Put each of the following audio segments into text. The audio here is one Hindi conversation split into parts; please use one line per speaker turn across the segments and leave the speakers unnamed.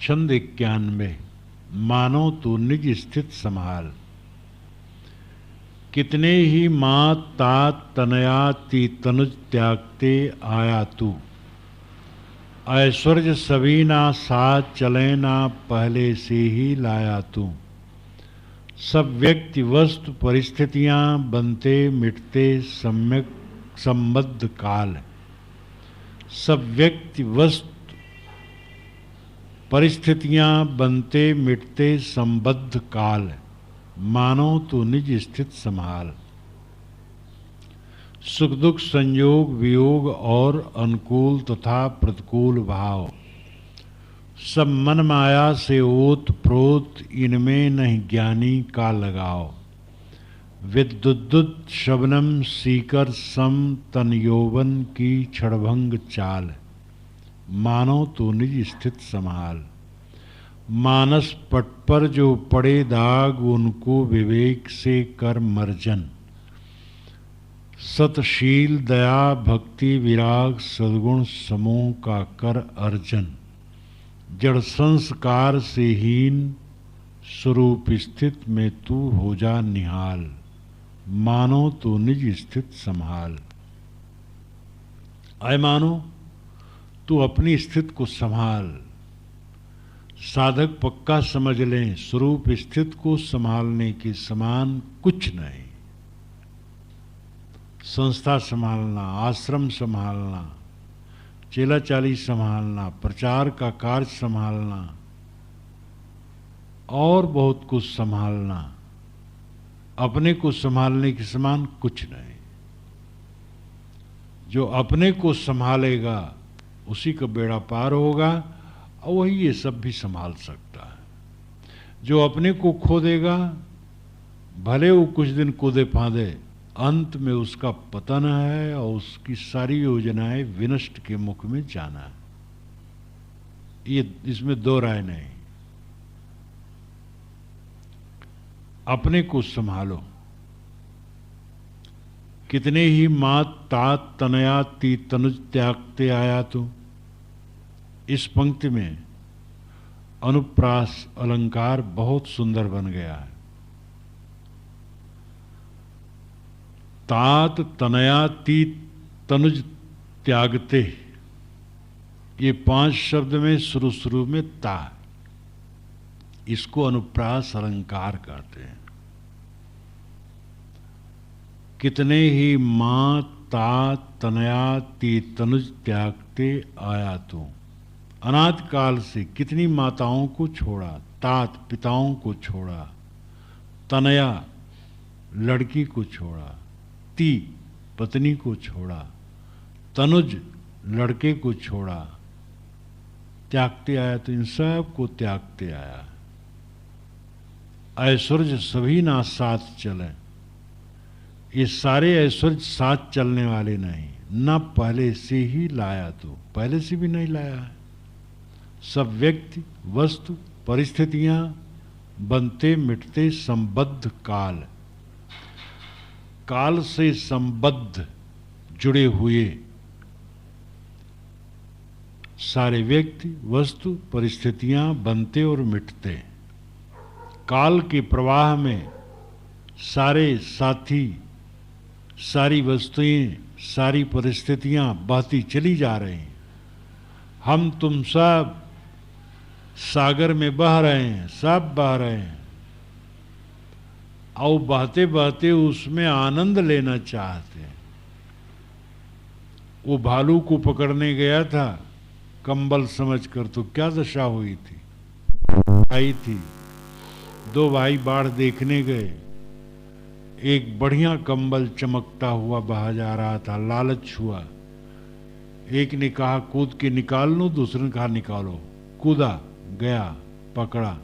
छंद 91। मानो तू निज स्थित संभाल। कितने ही माँ तात तनया ती तनुज त्यागते आया तू। ऐश्वर्य सभी ना साथ चले ना पहले से ही लाया तू। सब व्यक्ति वस्तु परिस्थितियां बनते मिटते सम्यक संबद्ध काल। सब व्यक्ति वस्तु परिस्थितियां बनते मिटते संबद्ध काल। मानो तू निज स्थित संभाल। सुख दुख संयोग वियोग और अनुकूल तथा प्रतिकूल भाव सब मन माया से ओत प्रोत, इनमें नहीं ज्ञानी का लगाओ। विद्युद्युत शबनम सीकर सम तन यौवन की क्षणभंग चाल। मानो तू निज स्थित संभाल। मानस पट पर जो पड़े दाग उनको विवेक से कर मर्जन। सतशील दया भक्ति विराग सद्गुण समूह का कर अर्जन। जड़ संस्कार से हीन स्वरूप स्थित में तू हो जा निहाल। मानो तू निज स्थित संभाल। अय मानो तू अपनी स्थिति को संभाल। साधक पक्का समझ लें, स्वरूप स्थिति को संभालने के समान कुछ नहीं। संस्था संभालना, आश्रम संभालना, चेला चाली संभालना, प्रचार का कार्य संभालना और बहुत कुछ संभालना, अपने को संभालने के समान कुछ नहीं। जो अपने को संभालेगा उसी का बेड़ा पार होगा और वही ये सब भी संभाल सकता है। जो अपने को खो देगा, भले वो कुछ दिन कूदे फांदे, अंत में उसका पतन है और उसकी सारी योजनाएं विनष्ट के मुख में जाना है। ये इसमें दो राय नहीं। अपने को संभालो। कितने ही मात तात तनया ती तनुज त्यागते आया तू। इस पंक्ति में अनुप्रास अलंकार बहुत सुंदर बन गया है। तात तनया ती तनुज त्यागते, ये 5 शब्द में शुरू में ता, इसको अनुप्रास अलंकार कहते हैं। कितने ही मां तात तनया ती तनुज त्यागते आया तू। अनादि काल से कितनी माताओं को छोड़ा, तात पिताओं को छोड़ा, तनया लड़की को छोड़ा, ती पत्नी को छोड़ा, तनुज लड़के को छोड़ा, त्यागते आया तो इन सब को त्यागते आया। ऐश्वर्य सभी ना साथ चले, ये सारे ऐश्वर्य साथ चलने वाले नहीं, न पहले से ही लाया तो, पहले से भी नहीं लाया है। सब व्यक्ति वस्तु परिस्थितियां बनते मिटते संबद्ध काल, काल से संबद्ध जुड़े हुए सारे व्यक्ति वस्तु परिस्थितियां बनते और मिटते। काल के प्रवाह में सारे साथी, सारी वस्तुएं, सारी परिस्थितियां बहती चली जा रही हैं। हम तुम सब सागर में बह रहे हैं, सब बह रहे हैं और बहते बहते उसमें आनंद लेना चाहते हैं। वो भालू को पकड़ने गया था कंबल समझकर, तो क्या दशा हुई थी, आई थी। 2 भाई बाढ़ देखने गए, एक बढ़िया कंबल चमकता हुआ बहा जा रहा था, लालच हुआ। एक ने कहा कूद के निकाल लो, दूसरे ने कहा निकालो, कूदा, गया, पकड़ा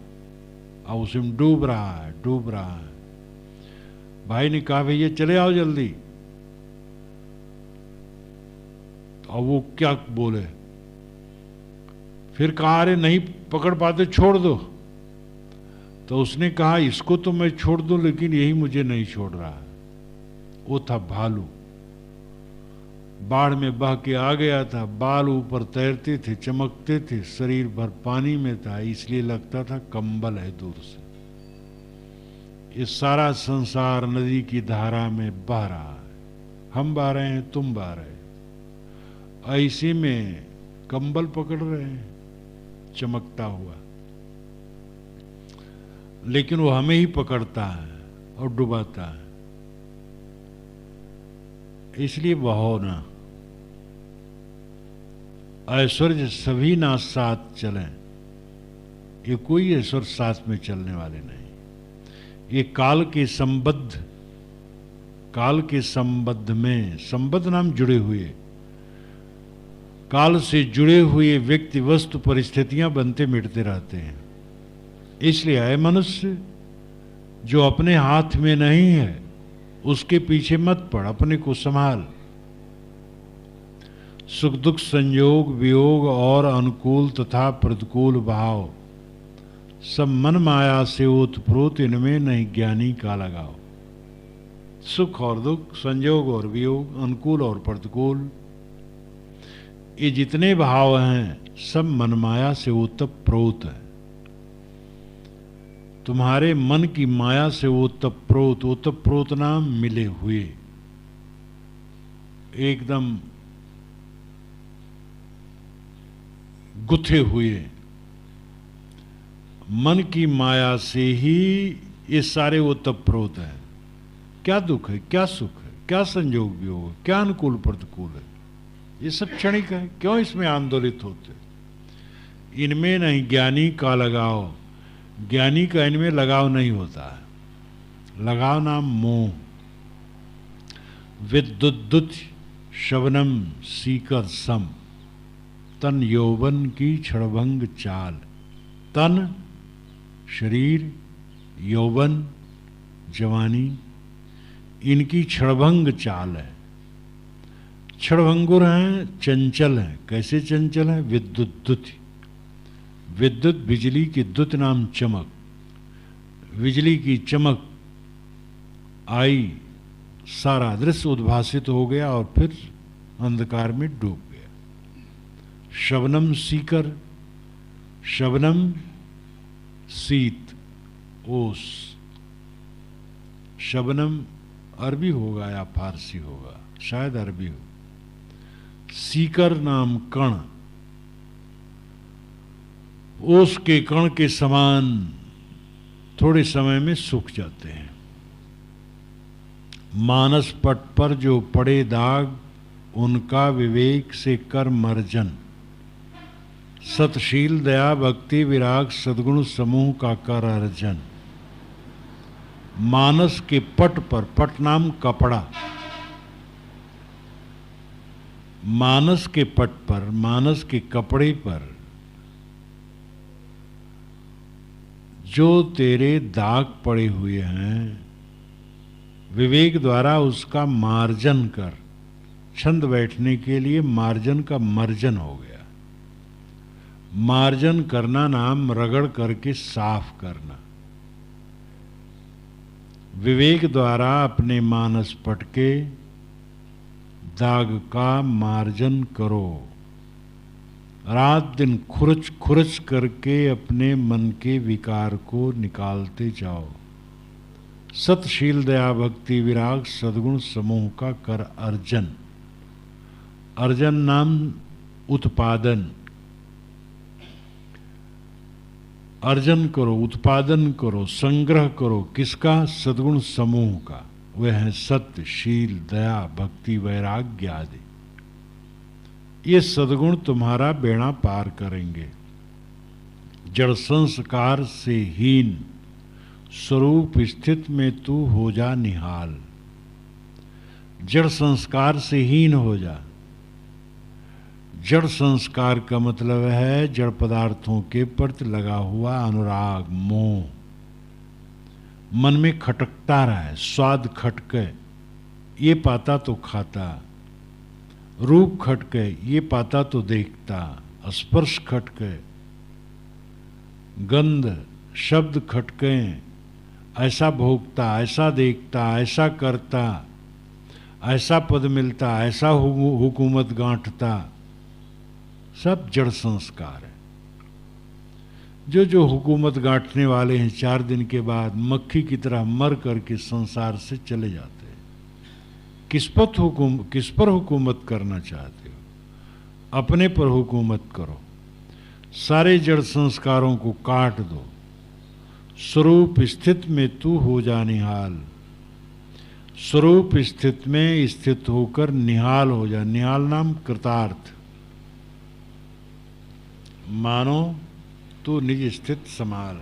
और उसमें डूब रहा है, डूब रहा है। भाई ने कहा भैया चले आओ जल्दी, और वो क्या बोले, फिर कहा अरे नहीं पकड़ पाते, छोड़ दो। तो उसने कहा इसको तो मैं छोड़ दूं, लेकिन यही मुझे नहीं छोड़ रहा है। वो था भालू। बाढ़ में बह के आ गया था, बाल ऊपर तैरते थे, चमकते थे, शरीर भर पानी में था, इसलिए लगता था कंबल है दूर से। ये सारा संसार नदी की धारा में बह रहा है, हम बह रहे हैं, तुम बह रहे हो, ऐसे में कंबल पकड़ रहे हैं चमकता हुआ, लेकिन वो हमें ही पकड़ता है और डुबाता है। इसलिए बहो ना, ऐश्वर्य सभी ना साथ चलें, ये कोई ऐश्वर्य साथ में चलने वाले नहीं। ये काल के संबद्ध में, संबद्ध नाम जुड़े हुए, काल से जुड़े हुए व्यक्ति वस्तु परिस्थितियां बनते मिटते रहते हैं। इसलिए है मनुष्य, जो अपने हाथ में नहीं है उसके पीछे मत पड़, अपने को संभाल। सुख दुख संयोग वियोग और अनुकूल तथा प्रतिकूल भाव सब मन माया से ओतप्रोत, इनमें नहीं ज्ञानी का लगाओ। सुख और दुख, संयोग और वियोग, अनुकूल और प्रतिकूल, ये जितने भाव हैं सब मन माया से ओतप्रोत है। तुम्हारे मन की माया से ओतप्रोत, ओतप्रोत नाम मिले हुए, एकदम गुथे हुए, मन की माया से ही ये सारे ओतप्रोत हैं। क्या दुख है, क्या सुख है, क्या संयोग वियोग है, क्या अनुकूल प्रतिकूल है, ये सब क्षणिक है, क्यों इसमें आंदोलित होते? इनमें नहीं ज्ञानी का लगाओ। ज्ञानी का इनमें लगाव नहीं होता है। लगाव नाम मोह। विद्युत शबनम सीकर सम, तन यौवन की क्षणभंग चाल। तन शरीर, यौवन जवानी, इनकी क्षणभंग चाल है। क्षणभंगुर हैं, चंचल हैं। कैसे चंचल हैं? विद्युत, विद्युत बिजली की दुत नाम चमक, बिजली की चमक आई, सारा दृश्य उद्भासित हो गया और फिर अंधकार में डूब गया। शबनम सीकर, शबनम शीत, ओस। शबनम अरबी होगा या फारसी होगा, शायद अरबी हो। सीकर नाम कण, ओस के कण के समान थोड़े समय में सूख जाते हैं। मानस पट पर जो पड़े दाग, उनका विवेक से कर मर्जन। सतशील दया भक्ति विराग सद्गुण समूह का कर अर्जन। मानस के पट पर, पट नाम कपड़ा, मानस के पट पर, मानस के कपड़े पर जो तेरे दाग पड़े हुए हैं, विवेक द्वारा उसका मार्जन कर। छंद बैठने के लिए मार्जन का मर्जन हो गया। मार्जन करना नाम रगड़ करके साफ करना। विवेक द्वारा अपने मानस पट के दाग का मार्जन करो। रात दिन खुरच खुरच करके अपने मन के विकार को निकालते जाओ। सतशील दया भक्ति विराग सद्गुण समूह का कर अर्जन। अर्जन नाम उत्पादन। अर्जन करो, उत्पादन करो, संग्रह करो। किसका? सद्गुण समूह का। वह है सत्य, शील, दया, भक्ति, वैराग्य आदि। ये सद्गुण तुम्हारा बेड़ा पार करेंगे। जड़ संस्कार से हीन स्वरूप स्थित में तू हो जा निहाल। जड़ संस्कार से हीन हो जा। जड़ संस्कार का मतलब है जड़ पदार्थों के प्रति लगा हुआ अनुराग, मोह। मन में खटकता रहा, स्वाद खटके, ये पाता तो खाता, रूप खटके, ये पाता तो देखता, स्पर्श खटके, गंध शब्द खटके, ऐसा भोगता, ऐसा देखता, ऐसा करता, ऐसा पद मिलता, ऐसा हुकूमत गांठता, सब जड़ संस्कार है। जो जो हुकूमत गांठने वाले हैं 4 दिन के बाद मक्खी की तरह मर करके संसार से चले जाते हैं। किस पर हुकूमत करना चाहते हो? अपने पर हुकूमत करो, सारे जड़ संस्कारों को काट दो, स्वरूप स्थित में तू हो जा निहाल। स्वरूप स्थित में स्थित होकर निहाल हो जा। निहाल नाम कृतार्थ। मानो तू निज स्थित समाल।